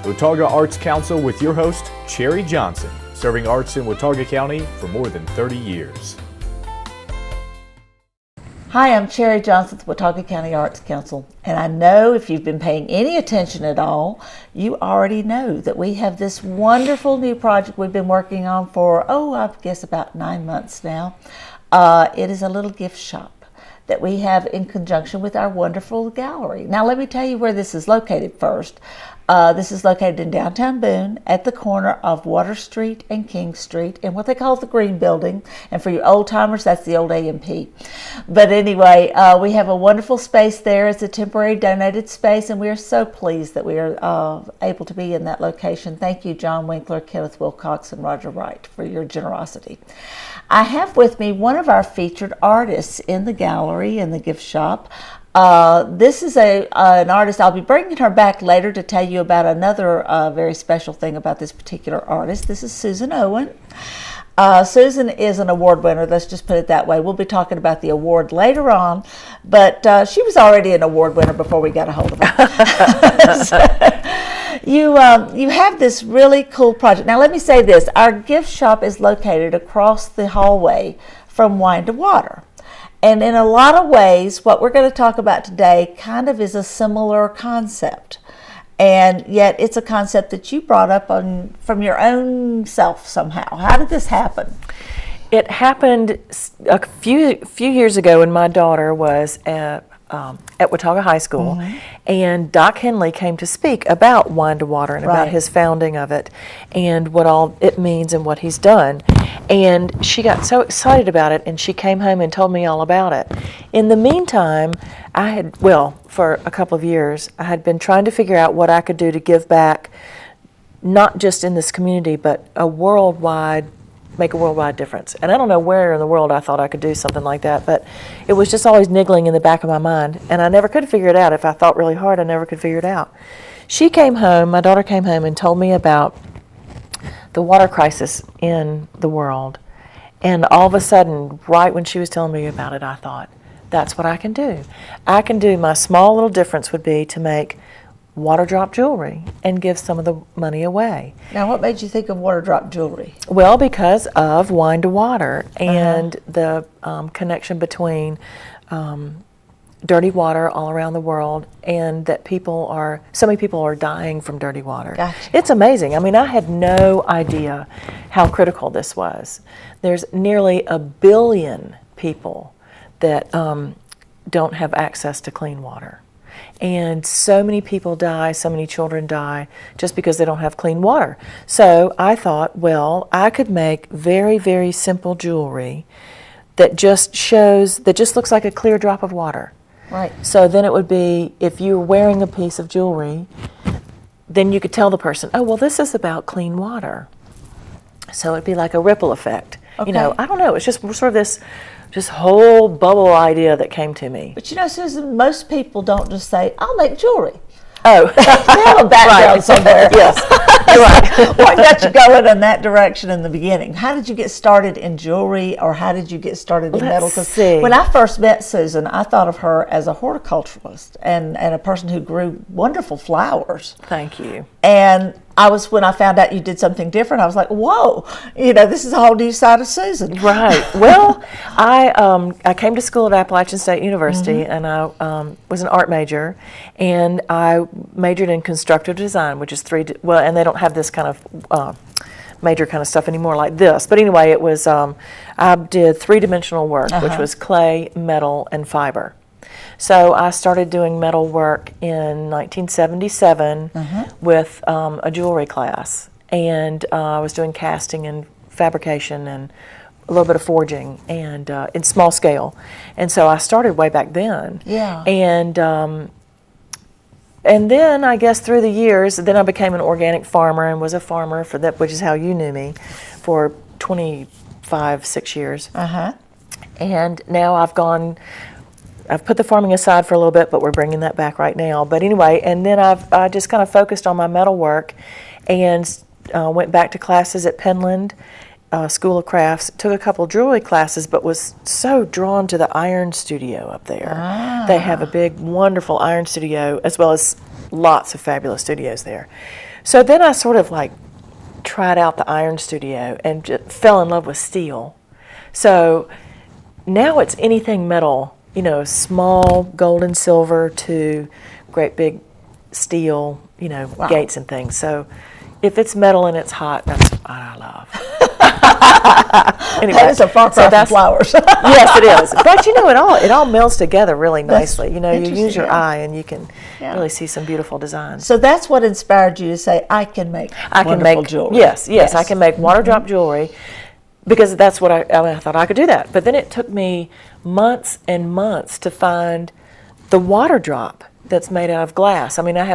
Watauga Arts Council with your host, Cherry Johnson, serving arts in Watauga County for more than 30 years. Hi, I'm Cherry Johnson with Watauga County Arts Council, and I know if you've been paying any attention at all, you already know that we have this wonderful new project we've been working on for, I guess about 9 months now. It is a little gift shop that we have in conjunction with our wonderful gallery. Now let me tell you where this is located first. This is located in downtown Boone at the corner of Water Street and King Street in what they call the Green Building. And for you old timers, that's the old AMP. But anyway, we have a wonderful space there. It's a temporary donated space, and we are so pleased that we are able to be in that location. Thank you, John Winkler, Kenneth Wilcox, and Roger Wright for your generosity. I have with me one of our featured artists in the gallery in the gift shop. This is an artist. I'll be bringing her back later to tell you about another very special thing about this particular artist. This is Susan Owen. Susan is an award winner. Let's just put it that way. We'll be talking about the award later on, but she was already an award winner before we got a hold of her. So, you have this really cool project. Now let me say this. Our gift shop is located across the hallway from Wine to Water. And in a lot of ways, what we're going to talk about today kind of is a similar concept. And yet it's a concept that you brought up from your own self somehow. How did this happen? It happened a few years ago when my daughter was at Watauga High School, and Doc Henley came to speak about Wine to Water and about his founding of it and what all it means and what he's done. And she got so excited about it, and she came home and told me all about it. In the meantime, for a couple of years, I had been trying to figure out what I could do to give back, not just in this community, but make a worldwide difference. And I don't know where in the world I thought I could do something like that, but it was just always niggling in the back of my mind, and I never could figure it out. If I thought really hard, I never could figure it out. My daughter came home and told me about the water crisis in the world, and all of a sudden, right when she was telling me about it, I thought, that's what I can do. My small little difference would be to make water drop jewelry and give some of the money away. Now, what made you think of water drop jewelry? Well, because of Wine to Water and the connection between dirty water all around the world, and that so many people are dying from dirty water. Gotcha. It's amazing. I mean, I had no idea how critical this was. There's nearly 1 billion people that don't have access to clean water. And so many people die, so many children die just because they don't have clean water. So I thought, I could make very, very simple jewelry that just looks like a clear drop of water. Right. So then it would be, if you're wearing a piece of jewelry, then you could tell the person, this is about clean water. So it'd be like a ripple effect. Okay. I don't know, it's just sort of this whole bubble idea that came to me. But Susan, most people don't just say, I'll make jewelry. Oh. They have a background somewhere. Yes, you're right. What got you going in that direction in the beginning? How did you get started in jewelry, or how did you get started in metal? Let's see. When I first met Susan, I thought of her as a horticulturalist and a person who grew wonderful flowers. Thank you. And when I found out you did something different, I was like, whoa, this is a whole new side of Susan. Right. Well, I came to school at Appalachian State University, and I was an art major, and I majored in constructive design, which is and they don't have this kind of major kind of stuff anymore like this. But anyway, it was, I did three-dimensional work, which was clay, metal, and fiber. So I started doing metal work in 1977 with a jewelry class, and I was doing casting and fabrication and a little bit of forging and in small scale. And so I started way back then. Yeah. And then I guess through the years, then I became an organic farmer and was a farmer for that, which is how you knew me, for 6 years. And now I've put the farming aside for a little bit, but we're bringing that back right now. But anyway, and then I just kind of focused on my metal work and went back to classes at Penland School of Crafts, took a couple jewelry classes, but was so drawn to the iron studio up there. They have a big, wonderful iron studio, as well as lots of fabulous studios there. So then I sort of like tried out the iron studio and just fell in love with steel. So now it's anything metal, you know, small gold and silver to great big steel, you know, gates and things. So if it's metal and it's hot, that's what I love. Anyway, that is a far cry from flowers. Yes, it is. But you know, it all melds together really nicely. You know, you use your eye and you can really see some beautiful designs. So that's what inspired you to say, I can make jewelry. Yes, I can make water drop jewelry, because that's what I thought I could do that. But then it took me months and months to find the water drop that's made out of glass. I mean, I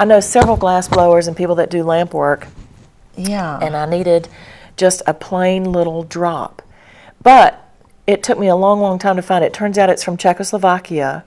know several glass blowers and people that do lamp work. Yeah. And I needed just a plain little drop. But it took me a long, long time to find it. Turns out it's from Czechoslovakia.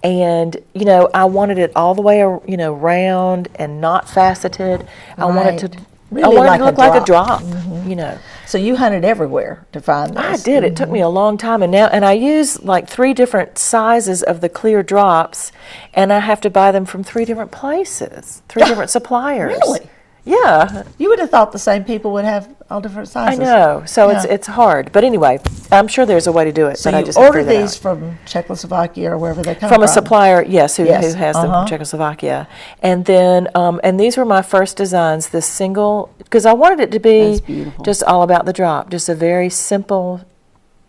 And, you know, I wanted it all the way, you know, round and not faceted. I wanted to really to look like a drop, you know. So you hunted everywhere to find this. I did. It took me a long time. And I use like 3 different sizes of the clear drops, and I have to buy them from 3 different places, 3 different suppliers. Really? Yeah. You would have thought the same people would have all different sizes. I know. So it's hard. But anyway, I'm sure there's a way to do it. So but I you just order these from Czechoslovakia or wherever they come from? From a supplier, yes, who has them from Czechoslovakia. And then, and these were my first designs, this single, because I wanted it to be just all about the drop, just a very simple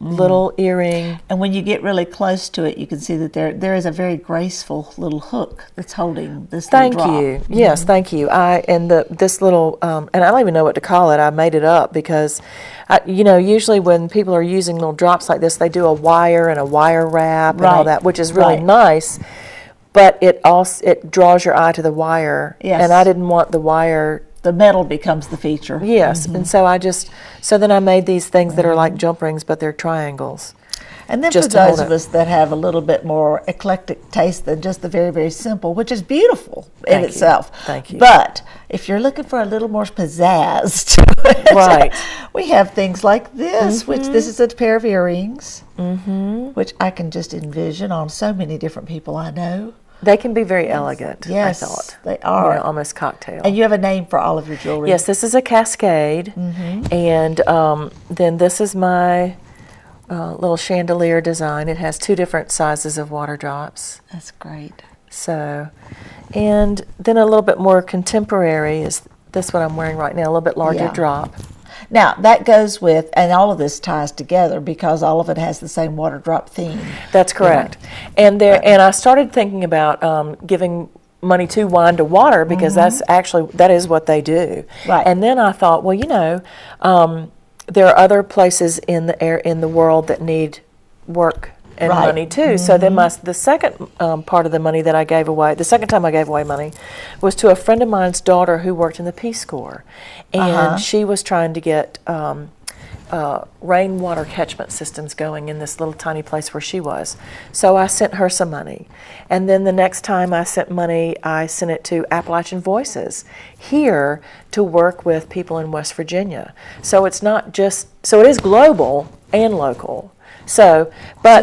little earring. And when you get really close to it, you can see that there is a very graceful little hook that's holding this little drop. Thank you. Yes, thank you. This little, and I don't even know what to call it. I made it up because, you know, usually when people are using little drops like this, they do a wire and a wire wrap and all that, which is really nice. But it draws your eye to the wire. Yes. And I didn't want the wire. The metal becomes the feature. Yes, and so then I made these things that are like jump rings, but they're triangles. And then for those of us that have a little bit more eclectic taste than just the very, very simple, which is beautiful in itself. Thank you. But if you're looking for a little more pizzazz to it, we have things like this, which this is a pair of earrings, which I can just envision on so many different people I know. They can be very elegant, yes, I thought. They are. You know, almost cocktail. And you have a name for all of your jewelry. Yes, this is a cascade. And then this is my little chandelier design. It has 2 different sizes of water drops. That's great. So, and then a little bit more contemporary is this what I'm wearing right now, a little bit larger drop. Now, that goes with, and all of this ties together because all of it has the same water drop theme. That's correct. You know? And I started thinking about giving money to Wine to Water because that is what they do. Right. And then I thought, well, you know, there are other places in the world that need work and money too. So then the second part of the money that I gave away, the second time I gave away money, was to a friend of mine's daughter who worked in the Peace Corps, and she was trying to get rainwater catchment systems going in this little tiny place where she was. So I sent her some money, and then the next time I sent money, I sent it to Appalachian Voices here to work with people in West Virginia. So it's not just, so it is global and local. So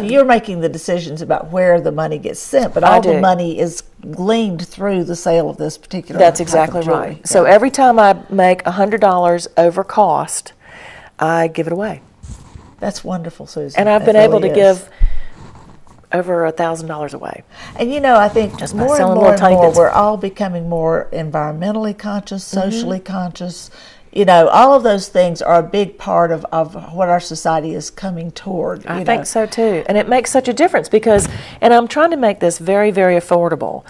you're making the decisions about where the money gets sent, but all the money is gleaned through the sale of this particular. That's exactly right. Yeah. So every time I make $100 over cost, I give it away. That's wonderful, Susan. And I've been able to give over $1,000 away. And you know, I think just more and more, we're all becoming more environmentally conscious, socially conscious. You know, all of those things are a big part of what our society is coming toward. I think so too. And it makes such a difference because, and I'm trying to make this very, very affordable.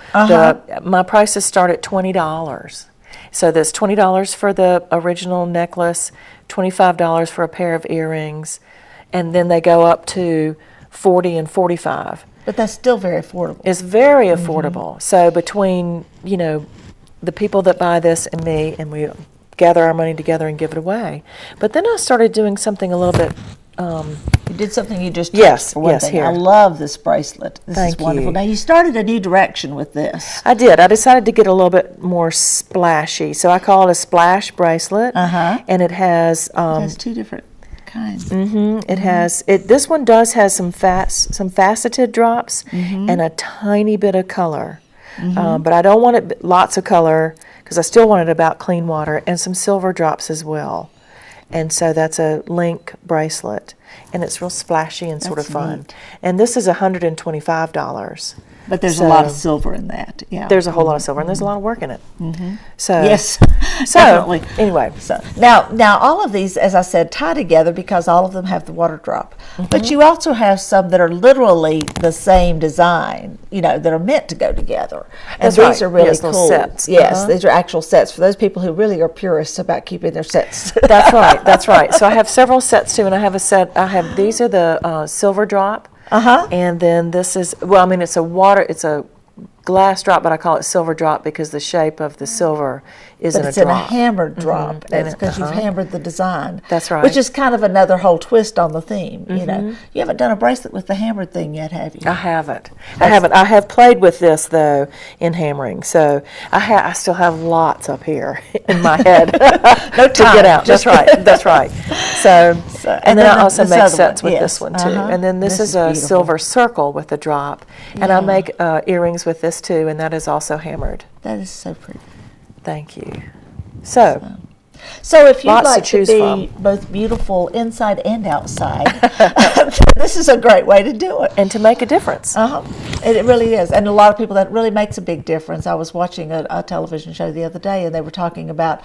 My prices start at $20. So there's $20 for the original necklace, $25 for a pair of earrings, and then they go up to $40 and $45. But that's still very affordable. It's very affordable. So between, you know, the people that buy this and me, and we gather our money together and give it away. But then I started doing something a little bit. You did something you just touched for one thing. Here. I love this bracelet. This is wonderful. Now you started a new direction with this. I did. I decided to get a little bit more splashy, so I call it a splash bracelet. And it has. It has 2 different kinds. It has. This one does have some faceted drops and a tiny bit of color. but I don't want it lots of color because I still want it about clean water, and some silver drops as well. And so that's a link bracelet, and it's real splashy and sort of fun. Neat. And this is $125. But there's a lot of silver in that. Yeah. There's a whole lot of silver, and there's a lot of work in it. So Yes, so definitely. anyway, So now all of these, as I said, tie together because all of them have the water drop. But you also have some that are literally the same design, that are meant to go together. And That's these right. are really Yes, those cool. sets. Yes, these are actual sets for those people who really are purists about keeping their sets. that's right. That's right. So I have several sets too, and I have a set. These are the silver drop, and then this is it's a glass drop, but I call it silver drop because the shape of the silver is But in a it's drop. in a hammered drop, And it's because you've hammered the design. That's right. Which is kind of another whole twist on the theme. You haven't done a bracelet with the hammered thing yet, have you? I haven't. I have played with this though in hammering. So I still have lots up here in my head No to get out. just- That's right. That's right. So and then I also this make other sets one, with yes. this one too. And then this is a beautiful. silver circle with a drop, and I make earrings with this too, and that is also hammered. That is so pretty. Thank you. So So if you'd Lots to like to choose be from. both beautiful inside and outside, this is a great way to do it. and to make a difference. It really is. And a lot of people, that really makes a big difference. I was watching a television show the other day, and they were talking about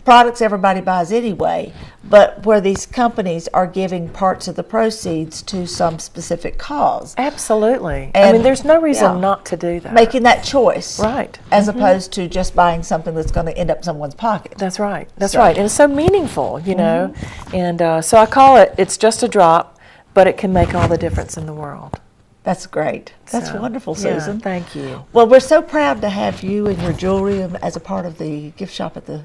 products everybody buys anyway, but where these companies are giving parts of the proceeds to some specific cause. Absolutely. I And- mean, there's no reason yeah. not to do that. Making that choice. Right. As opposed to just buying something that's going to end up in someone's pocket. That's right. That's So- right. And it's so meaningful, And so I call it's just a drop, but it can make all the difference in the world. That's great. That's So, wonderful, yeah, Susan. thank you. Well, we're so proud to have you and your jewelry as a part of the gift shop at the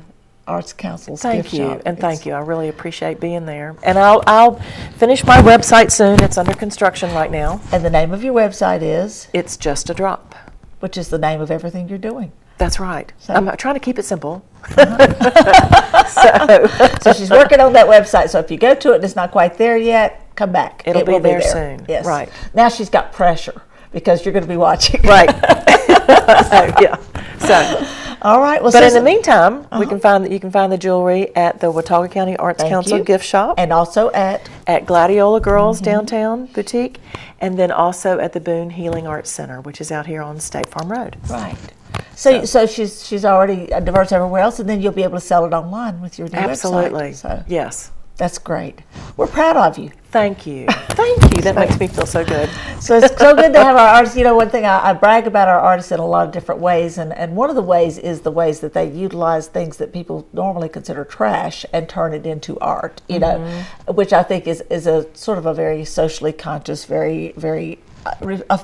Arts Council's Thank gift you, shop. and thank you. I really appreciate being there. And I'll finish my website soon. It's under construction right now. And the name of your website is, It's just a drop. which is the name of everything you're doing. That's right. So- I'm trying to keep it simple. So she's working on that website. So if you go to it and it's not quite there yet, come back. It'll It be will there soon. Yes. Right. Now she's got pressure because you're going to be watching. Right. Yeah. So. All right. Well, But in the Susan, meantime, you can find the jewelry at the Watauga County Arts Thank Council you. gift shop, and also at Gladiola Girls Downtown Boutique, and then also at the Boone Healing Arts Center, which is out here on State Farm Road. right. So she's already diverse everywhere else, and then you'll be able to sell it online with your new Absolutely. website. So Yes. that's great. We're proud of you. Thank you. Thank you. That makes me feel so good. So it's so good to have our artists. One thing I brag about our artists in a lot of different ways, and one of the ways is the ways that they utilize things that people normally consider trash and turn it into art. Which I think is a sort of a very socially conscious, very very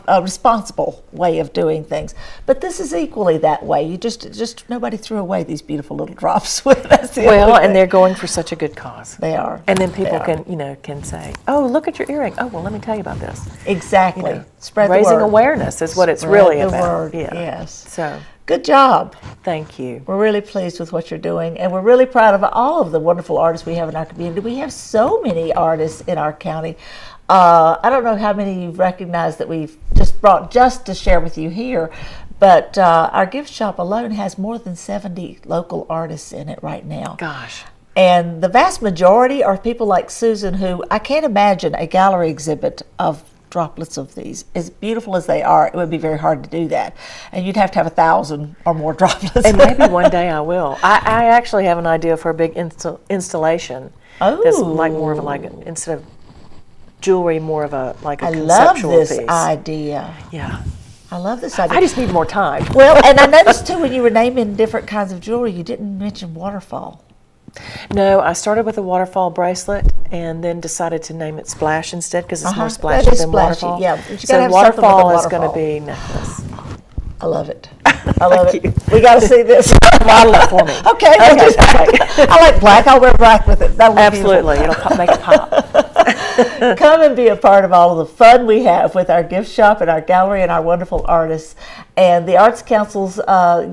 a responsible way of doing things. But this is equally that way. You just nobody threw away these beautiful little drops. That's the Well, other and thing. they're going for such a good cause. They are. And then people They are. can say, "Oh, look at your earring. Oh, well, let me tell you about this." Exactly. Spread Raising the word. awareness is what it's Spread really the about. word, Yeah. yes. So, Good job. thank you. We're really pleased with what you're doing, and we're really proud of all of the wonderful artists we have in our community. We have so many artists in our county. I don't know how many you've recognized that we've just brought just to share with you here, but our gift shop alone has more than 70 local artists in it right now. Gosh. And the vast majority are people like Susan, who I can't imagine a gallery exhibit of droplets of these. As beautiful as they are, it would be very hard to do that. And you'd have to have 1,000 or more droplets. And maybe one day I will. I actually have an idea for a big installation. That's like more of instead of jewelry, more of a I conceptual love this piece. idea. Yeah. I love this idea. I just need more time. Well, and I noticed too when you were naming different kinds of jewelry, you didn't mention waterfall. No, I started with a waterfall bracelet and then decided to name it Splash instead because it's more That splashy is than splashy, waterfall. yeah, but you gotta So have something with a waterfall is going to waterfall. be necklace. I love it. I love Thank it. you. We got to see this. Model it for me. Okay. we'll do that. I like black. I'll wear black with it. That would be Absolutely, beautiful. it'll make it pop. Come and be a part of all of the fun we have with our gift shop and our gallery and our wonderful artists. And the Arts Council's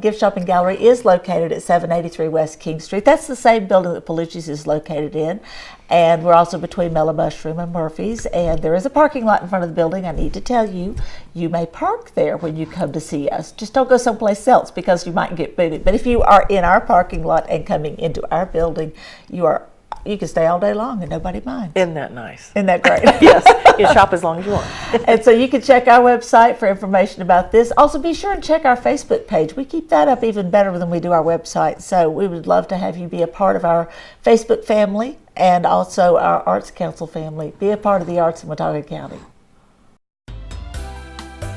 gift shop and gallery is located at 783 West King Street. That's the same building that Palucci's is located in. And we're also between Mellow Mushroom and Murphy's. And there is a parking lot in front of the building. I need to tell you, you may park there when you come to see us. Just don't go someplace else because you might get booted. But if you are in our parking lot and coming into our building, you can stay all day long and nobody minds. Isn't that nice? Isn't that great? Yes, you shop as long as you want. And so you can check our website for information about this. Also, be sure and check our Facebook page. We keep that up even better than we do our website. So we would love to have you be a part of our Facebook family and also our Arts Council family. Be a part of the arts in Watauga County.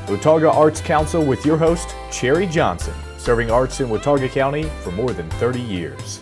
Watauga Arts Council with your host, Cherry Johnson, serving arts in Watauga County for more than 30 years.